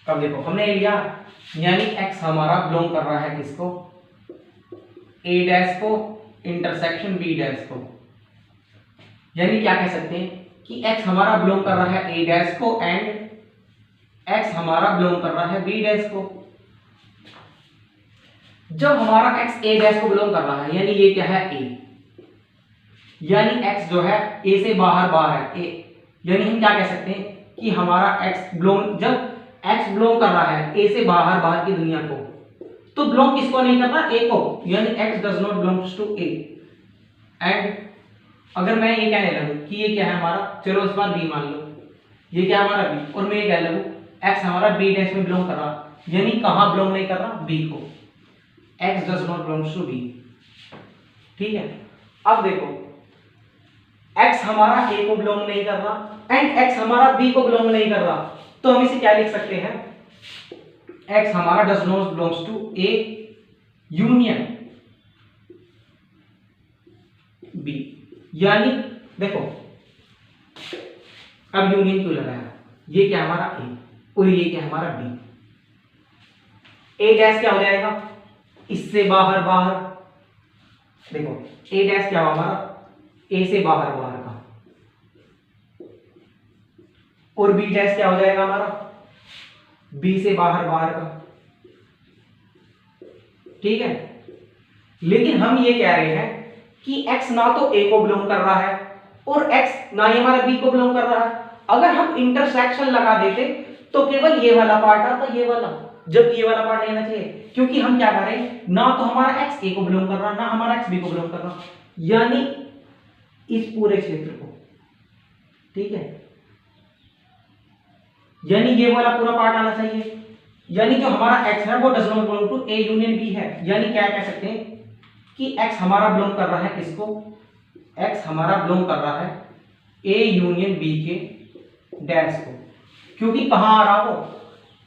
अब देखो हमने लिया, यानी x हमारा बिलोंग कर रहा है किसको, a डैश को इंटरसेक्शन b डैश को, यानी क्या कह सकते हैं कि x हमारा बिलोंग कर रहा है a डैश को एंड x हमारा बिलोंग कर रहा है b डैश को। जब हमारा x a डैश को बिलोंग कर रहा है, यानी ये क्या है a, यानी x जो है a से बाहर बाहर है a, यानी हम क्या कह सकते हैं कि हमारा x बिलोंग, जब x बिलोंग कर रहा है a से बाहर बाहर की दुनिया को, तो बिलोंग किसको नहीं कर रहा, a को, यानी x does not belongs to a। And अगर मैं ये कहने लगूं कि ये क्या है हमारा, चलो इस बार b मान लो, ये क्या है हमारा b, और मैं ये कह लगूं x हमारा b डैश में बिलोंग कर रहा, यानी कहां बिलोंग नहीं कर रहा, b को, x does not belongs to b, ठीक है। अब देखो x हमारा a को बिलोंग नहीं कर रहा एंड x हमारा b को बिलोंग नहीं कर रहा, तो हम इसे क्या लिख सकते हैं, x हमारा does not belongs to a union b, यानी देखो अब यूनियन क्यों लगाया, ये क्या हमारा a और ये क्या हमारा b, a डैश क्या हो जाएगा, इससे बाहर बाहर, देखो a डैश क्या हुआ हमारा, a से बाहर बाहर का, और b डैश क्या हो जाएगा हमारा, b से बाहर बाहर का, ठीक है। लेकिन हम ये कह रहे हैं कि x ना तो a को बिलोंग कर रहा है और x ना ही हमारा b को बिलोंग कर रहा है। अगर हम इंटरसेक्शन लगा देते तो केवल ये वाला पार्ट आता, ये वाला, जब ये वाला पार्ट नहीं आना चाहिए, क्योंकि हम क्या कर रहे हैं, ना तो हमारा x a को बिलोंग कर रहा, ना हमारा x b को बिलोंग कर रहा, यानी इस पूरे क्षेत्र को, ठीक है, यानी ये वाला पूरा पार्ट आना चाहिए, यानी जो हमारा x है वो does not belong to a union b है, यानी क्या कह सकते हैं कि x हमारा बिलोंग कर रहा है किसको, x हमारा बिलोंग कर रहा है a यूनियन b के डैश को, क्योंकि कहां आ रहा वो,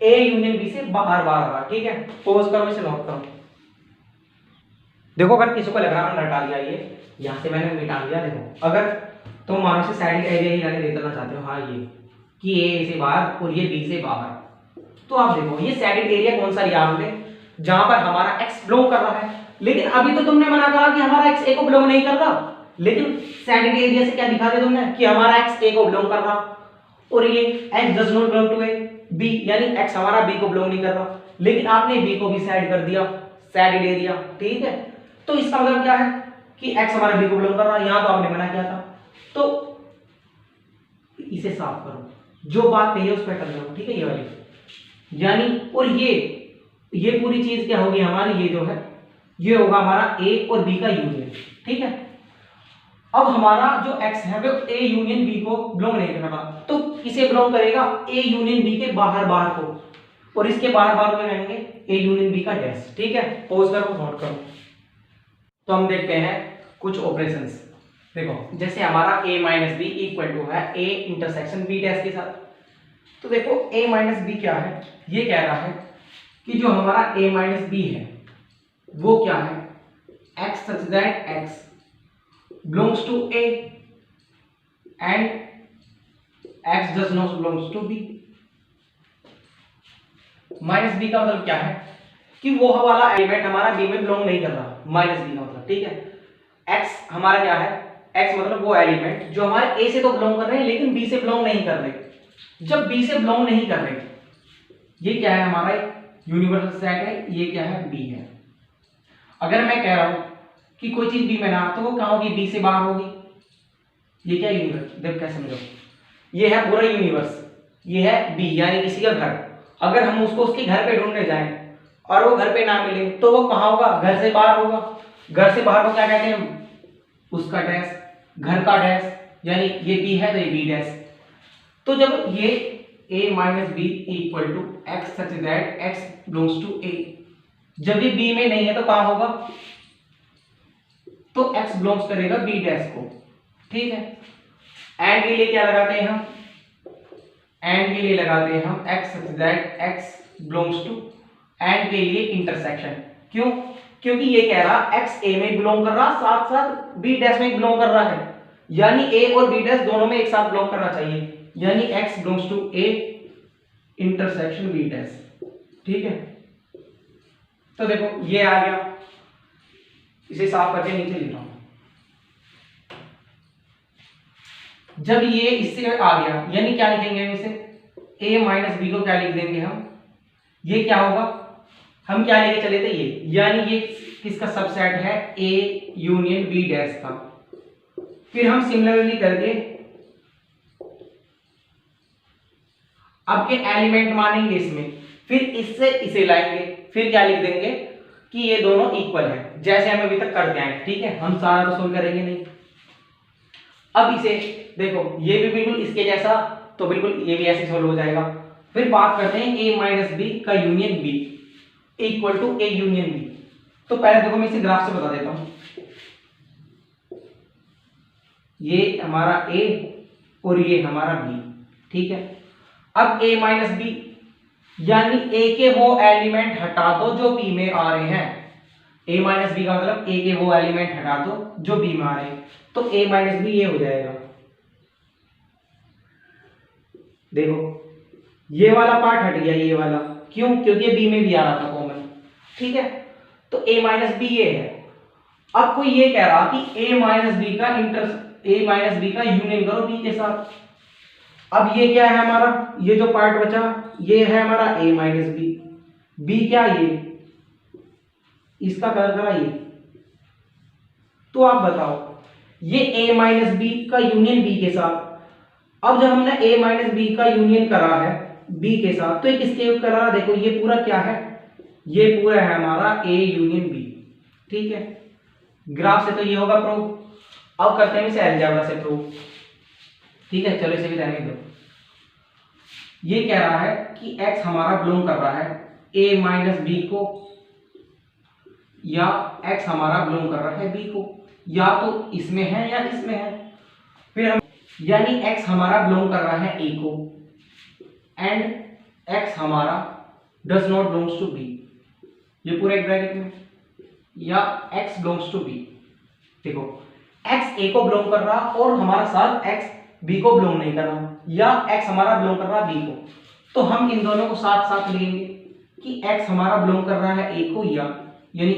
a यूनियन b से बाहर बाहर रहा, ठीक है। पॉज करो, इसे नोट करो। देखो अगर किसी को लग रहा है मैंने हटा दिया, ये यहां से मैंने मिटा दिया, देखो अगर तुम मानो से साइड एरिया ही लाने देना चाहते हो, हाँ ये कि a से बाहर और ये b से बाहर, तो आप देखो ये सैडिड एरिया कौन सा लिया हमने, जहां पर हमारा x बिलोंग कर रहा है, लेकिन अभी तो तुमने मना करा कि हमारा x a को बिलोंग नहीं कर रहा, लेकिन सैडिड एरिया से क्या दिखा दिया तुमने कि हमारा x a को बिलोंग कर रहा, और ये x does not belong to a b, यानी x हमारा b को बिलोंग नहीं कर रहा, लेकिन आपने b को भी साइड कर दिया सैडिड एरिया, ठीक है। तो इसका मतलब क्या है कि x हमारा b को बिलोंग कर रहा है, यहां तो आपने मना किया था, तो इसे साफ करो, जो बात कही है उस पर कर लो, ठीक है, ये वाली, यानी और ये पूरी चीज क्या होगी हमारी, ये जो है ये होगा हमारा a और b का यूनियन, ठीक है। अब हमारा जो x है वो a यूनियन b को बिलोंग नहीं कर रहा, तो किसे बिलोंग करेगा, a यूनियन b के बाहर बाहर को, और इसके बाहर बाहर में रहेंगे a यूनियन b का डैश, ठीक है। पॉज करो, नोट करो। तो हम देखते हैं कुछ ऑपरेशंस, देखो जैसे हमारा a minus B equal to है a इंटरसेक्शन b डैश के साथ, तो देखो a माइनस बी क्या है, ये कह रहा है कि जो हमारा a माइनस बी है वो क्या है, x such that x belongs to a and x does not belongs to b। Minus B का मतलब क्या है कि वो वाला एलिमेंट हमारा b में बिलोंग नहीं कर रहा, माइनस बी का मतलब, ठीक है। x हमारा क्या है, x मतलब वो एलिमेंट जो हमारे a से तो बिलोंग कर रहे हैं लेकिन b से बिलोंग नहीं कर रहे। जब b से बिलोंग नहीं कर रहे ये क्या है हमारा यूनिवर्सल सेट है, ये क्या है बी है। अगर मैं कह रहा हूं कि कोई चीज बी में ना तो वो कहां होगी, बी से बाहर होगी। ये क्या यूनिवर्स, देख क्या समझो, ये है पूरा यूनिवर्स, ये है बी यानी किसी का घर। अगर हम उसको उसके घर पे ढूंढने जाएं और वो घर पे ना मिले तो वो कहां होगा, घर से बाहर होगा। घर से बाहर को क्या कहते हैं हम, उसका डैश, घर का डैश, यानी ये बी है तो ये बी डैश। तो जब ये a minus B equal to X such that x belongs to a, जब ये b में नहीं है तो कहां होगा, तो x बिलोंग्स करेगा b डैश को, ठीक है। एंड के लिए क्या लगाते हैं हम, एंड के लिए लगाते हैं हम x such that x belongs to, and के लिए इंटरसेक्शन। क्यों, क्योंकि ये कह रहा x a में बिलोंग कर रहा साथ साथ b डैश में बिलोंग कर रहा है, यानी a और b डैश दोनों में एक साथ बिलोंग करना चाहिए, यानी x belongs to a intersection b dash, ठीक है। तो देखो ये आ गया, इसे साफ करके नीचे लिख रहा हूं। जब ये इससे आ गया यानी क्या लिखेंगे हम इसे, a माइनस बी को क्या लिख देंगे हम, ये क्या होगा, हम क्या लेके चले थे ये, यानी ये किसका सबसेट है, a यूनियन b डैश का। फिर हम सिमिलरली करके अब के एलिमेंट मानेंगे इसमें, फिर इससे इसे लाएंगे, फिर क्या लिख देंगे कि ये दोनों इक्वल है, जैसे हम अभी तक करते आए, ठीक है। हम सारा तो सोल्व करेंगे नहीं। अब इसे देखो, ये भी बिल्कुल इसके जैसा, तो बिल्कुल ये भी ऐसे सोल्व हो जाएगा। फिर बात करते हैं a माइनस बी का union b equal to a union b। तो पहले देखो मैं इसे ग्राफ से बता देता हूं, ये हमारा a और ये हमारा b, ठीक है। अब a माइनस बी यानी a के वो एलिमेंट हटा दो जो b में आ रहे हैं, a माइनस बी का मतलब a के वो एलिमेंट हटा दो जो b में आ रहे हैं, तो a माइनस बी ये हो जाएगा। देखो ये वाला पार्ट हट गया, ये वाला क्यों, क्योंकि b में भी आ रहा था कॉमन, ठीक है। तो a माइनस बी ये है। अब कोई ये कह रहा कि a माइनस बी का यूनियन करो b के साथ। अब ये क्या है हमारा, ये जो पार्ट बचा ये है हमारा a माइनस बी, बी क्या ये, इसका कलर करा ये। तो आप बताओ ये a माइनस बी का यूनियन b के साथ, अब जब हमने a माइनस बी का यूनियन करा है b के साथ तो ये किसके करा, देखो ये पूरा क्या है, ये पूरा है हमारा a यूनियन b, ठीक है। ग्राफ से तो ये होगा प्रूफ। अब करते हैं इसे अलजेब्रा से प्रूफ, ठीक है। चलो इसे भी रहने दो। ये कह रहा है कि x हमारा बिलोंग कर रहा है a माइनस बी को, या x हमारा बिलोंग कर रहा है b को, या तो इसमें है या इसमें है। फिर हम यानी x हमारा बिलोंग कर रहा है a को, एंड x हमारा does not belongs to b, ये पूरा एक ब्रैकेट में, या x बिलोंग्स टू b। देखो x a को बिलोंग कर रहा और हमारा साथ x b को बिलोंग नहीं कर रहा, या x हमारा बिलोंग कर रहा b को, तो हम इन दोनों को साथ साथ लिखेंगे कि x हमारा बिलोंग कर रहा है a को, या यानी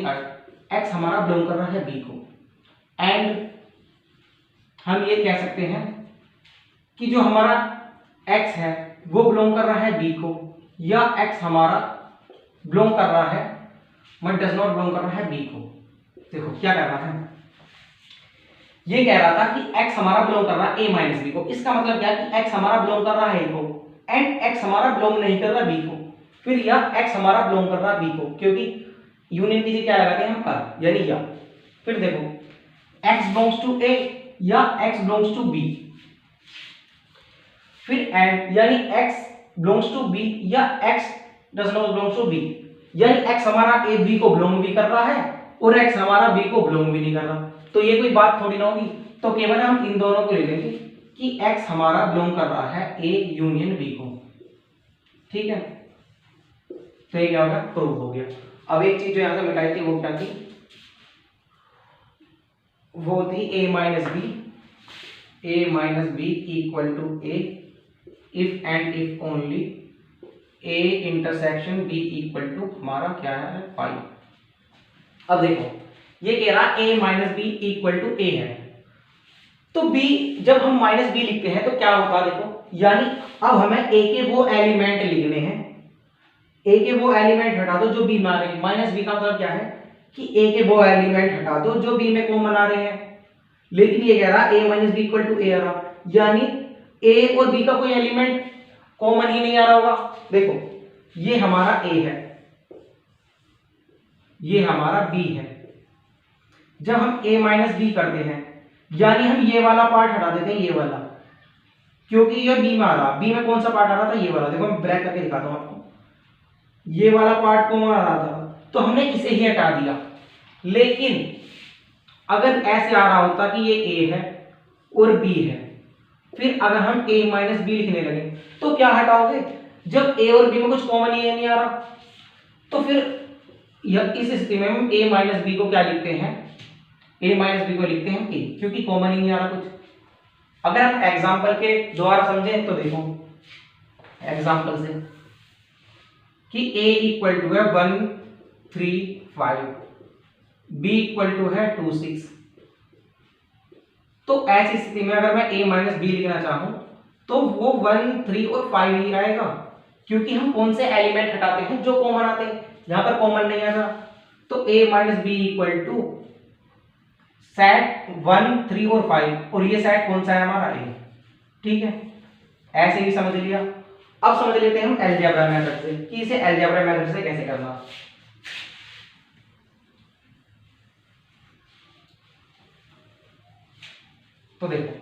x हमारा बिलोंग कर रहा है b को, एंड हम ये कह सकते हैं कि जो हमारा x है वो बिलोंग कर रहा है b को, या x हमारा बिलोंग कर रहा है बट डज नॉट बिलोंग कर रहा है b को। देखो क्या कर रहा है, ये कह रहा था कि x हमारा बिलोंग कर रहा है a माइनस बी को, इसका मतलब क्या कि x हमारा बिलोंग कर रहा है a को, एंड x हमारा बिलोंग नहीं कर रहा b को, फिर या x हमारा बिलोंग कर रहा है b को, क्योंकि यूनियन की क्या लगाते हैं हम पर, यानी या। फिर देखो x बिलोंग्स टू a या x बिलोंग्स टू b, फिर एंड यानी x बिलोंग्स टू b या x does not belongs to b, यानी x हमारा a b को बिलोंग भी कर रहा है और x हमारा b को बिलोंग भी नहीं कर रहा, तो ये कोई बात थोड़ी ना होगी। तो केवल हम इन दोनों को ले लेंगे कि x हमारा बिलोंग कर रहा है a यूनियन b को, ठीक है। तो ये क्या होगा, प्रूव हो गया। अब एक चीज जो यहां से मिटाई थी वो क्या थी, वो थी a minus B equal to a if and if only a intersection b equal to हमारा क्या है 5। अब देखो ये कह रहा a minus B equal to a है, तो b जब हम माइनस बी लिखते हैं तो क्या होगा, देखो यानी अब हमें a के वो एलिमेंट लिखने हैं ए के वो एलिमेंट हटा दो जो बी में आ रहे हैं। माइनस बी का मतलब क्या है कि ए के वो एलिमेंट हटा दो जो बी में कॉमन आ रहे हैं। लेकिन ये कह रहा ए माइनस बी इक्वल टू ए आ रहा, यानी ए और बी का कोई एलिमेंट कॉमन ही नहीं आ रहा होगा। देखो ये हमारा ए है, ये हमारा बी है। जब हम a माइनस बी करते हैं यानी हम ये वाला पार्ट हटा देते हैं, ये वाला, क्योंकि ये b में आ रहा, b में कौन सा पार्ट आ रहा था, ये वाला। देखो मैं ब्लैक करके दिखाता हूं आपको, ये वाला पार्ट कौन आ रहा था, तो हमने इसे ही हटा दिया। लेकिन अगर ऐसे आ रहा होता कि ये a है और b है, फिर अगर हम a माइनस बी लिखने लगे तो क्या हटाओगे, जब a और b में कुछ कॉमन ही नहीं आ रहा, तो फिर इस स्थिति में हम a माइनस बी को क्या लिखते हैं, a माइनस बी को लिखते हैं a, क्योंकि कॉमन ही नहीं आ रहा कुछ। अगर हम एग्जांपल के द्वारा समझें तो देखो एग्जांपल से कि a इक्वल टू है 1 3 5, b इक्वल टू है 2 6, तो ऐसी स्थिति में अगर मैं a माइनस बी लिखना चाहूं तो वो 1 3 और 5 ही आएगा, क्योंकि हम कौन से एलिमेंट हटाते हैं जो कॉमन आते हैं, यहां पर कॉमन नहीं आ रहा। तो a minus B equal to set 1 3 और 5, और ये सेट कौन सा है हमारा a, ठीक है। ऐसे ही समझ लिया। अब समझ लेते हैं हम अलजेब्रा मेथड से कि इसे अलजेब्रा मेथड से कैसे करना। तो देखो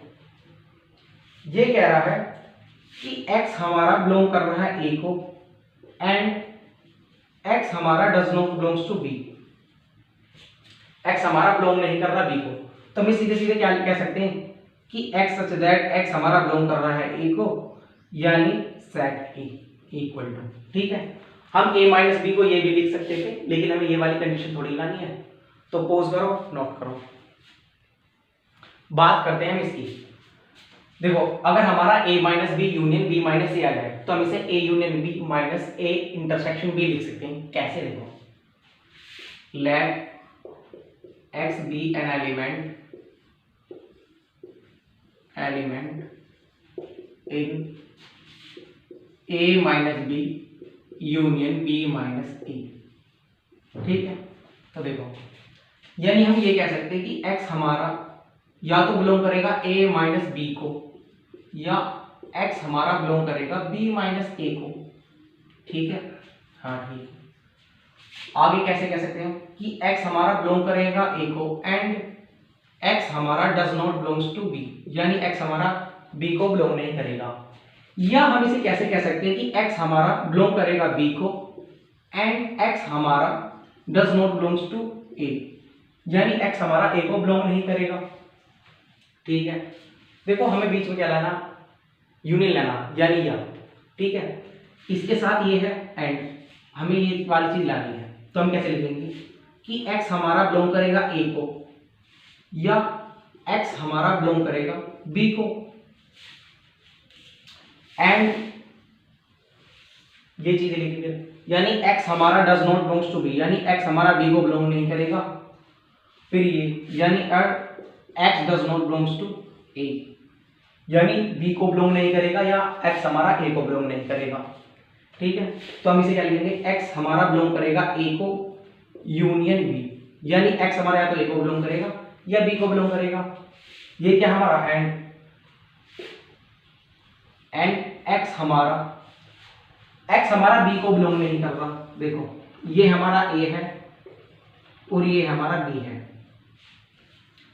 ये कह रहा है कि x हमारा बिलोंग कर रहा है a को एंड x हमारा does not belongs to b, x हमारा बिलोंग नहीं कर रहा b को। तो हम सीधे सीधे क्या कह सकते हैं कि x सच दैट x हमारा बिलोंग कर रहा है a को, यानी सेट a इक्वल टू, ठीक है। हम a माइनस बी को ये भी लिख सकते थे, लेकिन हमें ये वाली कंडीशन थोड़ी लानी है। तो पोज करो, नोट करो, बात करते हैं हम इसकी। देखो अगर हमारा a minus B union b minus a आ जाए तो हम इसे a union b minus a intersection b लिख सकते हैं। कैसे, देखो let x be an element in a minus b union b minus a, ठीक है। तो देखो यानी हम ये कह सकते हैं कि x हमारा या तो बिलोंग करेगा a माइनस बी को, या x हमारा बिलोंग करेगा b माइनस a को, ठीक है। हाँ ठीक है। आगे कैसे कह सकते हैं कि x हमारा बिलोंग करेगा a को एंड x हमारा does not belongs to b, यानी x हमारा b को बिलोंग नहीं करेगा। या हम इसे कैसे कह सकते हैं कि x हमारा बिलोंग करेगा b को एंड x हमारा does not belongs to a, यानी x हमारा a को बिलोंग नहीं करेगा, ठीक है। देखो हमें बीच में क्या लाना, यूनियन लाना, यानी या, ठीक है। इसके साथ ये है एंड हमें ये वाली चीज लानी है। तो हम कैसे लिखेंगे कि x हमारा बिलोंग करेगा a को, या x हमारा बिलोंग करेगा b को, एंड ये चीजें लिखेंगे, यानी x हमारा does not belongs to b, यानी x हमारा b को बिलोंग नहीं करेगा। फिर ये यानी x does not belongs to a, यानी b को बिलोंग नहीं करेगा, या x हमारा a को बिलोंग नहीं करेगा, ठीक है। तो हम इसे क्या लिखेंगे, x हमारा बिलोंग करेगा a को यूनियन b, यानी x हमारा या तो a को बिलोंग करेगा या b को बिलोंग करेगा। ये क्या हमारा एंड x हमारा b को बिलोंग नहीं कर रहा। देखो ये हमारा a है और ये हमारा b है।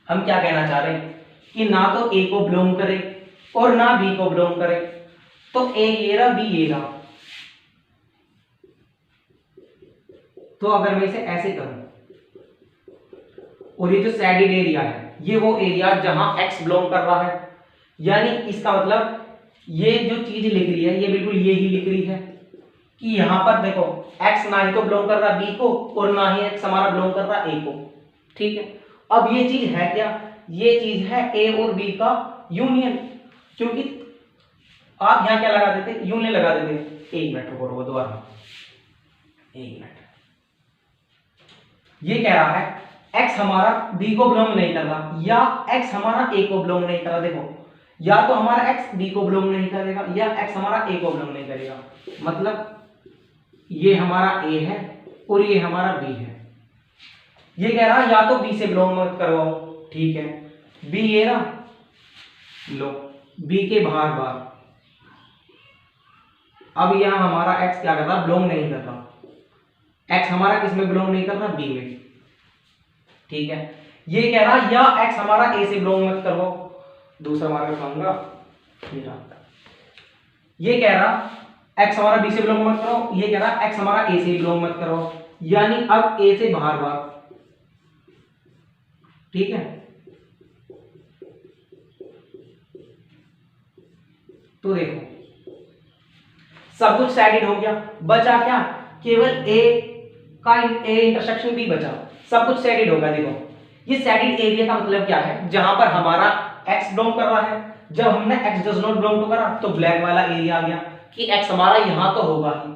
हम क्या कहना चाह रहे हैं कि ना तो a को बिलोंग करे और ना b को बिलोंग करे। तो a ये रहा, b ये रहा। तो अगर मैं इसे ऐसे करूं, और ये जो सैडेड एरिया है ये वो एरिया जहां x बिलोंग कर रहा है, यानी इसका मतलब ये जो चीज लिख रही है ये बिल्कुल ये ही लिख रही है कि यहां पर देखो x ना ही तो बिलोंग कर रहा b को और ना ही x हमारा बिलोंग कर रहा a को, ठीक है। अब ये चीज है क्या, ये चीज है a और b का यूनियन, क्योंकि आप यहां क्या लगा देते, यूनियन लगा देते। एक मिनट रुको दोबारा, एक मिनट। ये कह रहा है x हमारा b को बिलोंग नहीं कर रहा, या x हमारा a को बिलोंग नहीं कर रहा। देखो या तो हमारा x b को बिलोंग नहीं करेगा, या x हमारा a को बिलोंग नहीं करेगा। मतलब ये हमारा ए है और ये हमारा बी है। ये कह रहा या तो बी से बिलोंग मत करवाओ, ठीक है, बी ये ना लो, बी के बाहर बार। अब यहां हमारा एक्स क्या कर रहा, बिलोंग नहीं कर रहा। एक्स हमारा किस में बिलोंग नहीं कर रहा, बी में, ठीक है। ये कह रहा या एक्स हमारा ए से बिलोंग मत करो, दूसरा मार्कर खाऊंगा। ये कह रहा एक्स हमारा बी से बिलोंग मत करो, ये कह रहा एक्स हमारा ए से बिलोंग मत करो, यानी अब ए से बाहर बाहर, ठीक है। तो देखो सब कुछ सैडिड हो गया, बचा क्या, केवल ए का ए इंटरसेक्शन बी बचा, सब कुछ सैडिड होगा। देखो ये सैडिड एरिया का मतलब क्या है, जहां पर हमारा एक्स बिलोंग कर रहा है, जब हमने X does not belong to करा तो ब्लैक वाला एरिया आ गया कि एक्स हमारा यहां तो होगा ही,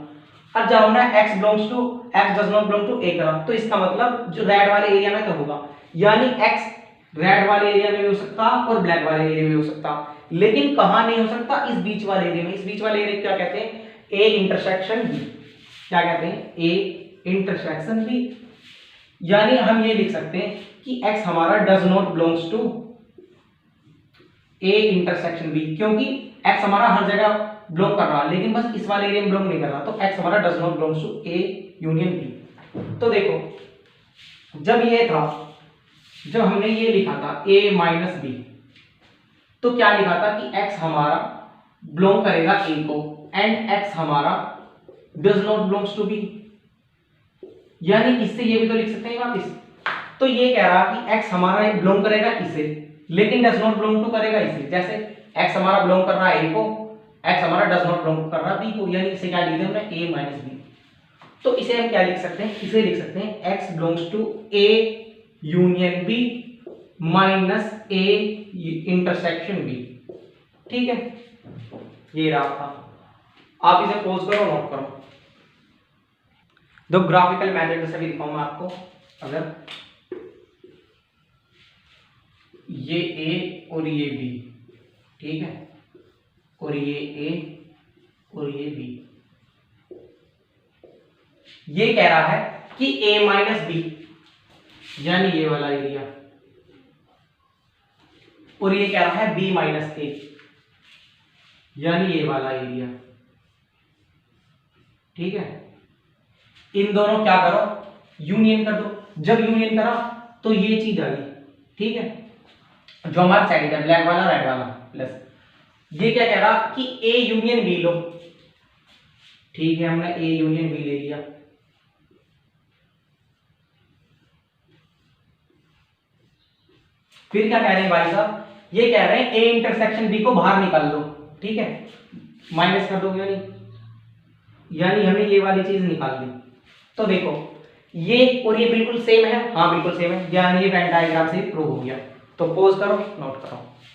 और जब हमने x belongs to x does not belong to a करा तो इसका मतलब जो रेड वाले एरिया में तो होगा, यानी एक्स रेड वाले एरिया में भी हो सकता और ब्लैक वाले एरिया में भी हो सकता, लेकिन कहां नहीं हो सकता, इस बीच वाले एरिया में। इस बीच वाले एरिया क्या कहते हैं, ए इंटरसेक्शन बी, क्या कहते हैं, ए इंटरसेक्शन बी। यानी हम ये लिख सकते हैं कि x हमारा does not belongs to A intersection B, क्योंकि x हमारा हर जगह बिलोंग कर रहा है लेकिन बस इस वाले एरिया में बिलोंग नहीं कर रहा, तो x हमारा does not belongs to A union B. तो देखो जब ये था, जब हमने ये लिखा था a माइनस बी, तो क्या लिखा था कि x हमारा बिलोंग करेगा a को एंड x हमारा does not belongs to B, यानी इससे ये भी तो लिख सकते हैं वापस। तो ये कह रहा कि x हमारा बिलोंग करेगा इसे लेकिन डज नॉट बिलोंग टू करेगा इसे, जैसे x हमारा बिलोंग कर रहा है a को, x हमारा डज नॉट बिलोंग कर रहा है b को, यानी इसे क्या लिख दें हमने a माइनस बी। तो इसे हम क्या लिख सकते हैं, इसे लिख सकते हैं x belongs to a union b minus a intersection b, ठीक है। ये रहा था, आप इसे पोज करो, नोट करो। दो ग्राफिकल मेथड से भी दिखाऊं मैं आपको, अगर ये a और ये b, ठीक है, और ये a और ये b, ये कह रहा है कि a माइनस बी यानी ये वाला एरिया, और ये कह रहा है b माइनस ए यानी ये वाला एरिया, ठीक है। इन दोनों क्या करो, यूनियन कर दो। जब यूनियन करा तो ये चीज आ गई, ठीक है, जो हमारा साइड है ब्लैक वाला रेड वाला प्लस ये क्या कह रहा कि ए यूनियन बी लो, ठीक है, हमने ए यूनियन बी ले लिया। फिर क्या कह रहे हैं भाई साहब, ये कह रहे हैं ए इंटरसेक्शन बी को बाहर निकाल लो, ठीक है, माइनस कर दो, यानी हमें ये वाली चीज निकाल दी। तो देखो ये और ये बिल्कुल सेम है, हाँ बिल्कुल सेम है, यानी ये वेन डायग्राम से प्रूव हो गया। तो पोज करो, नोट करो।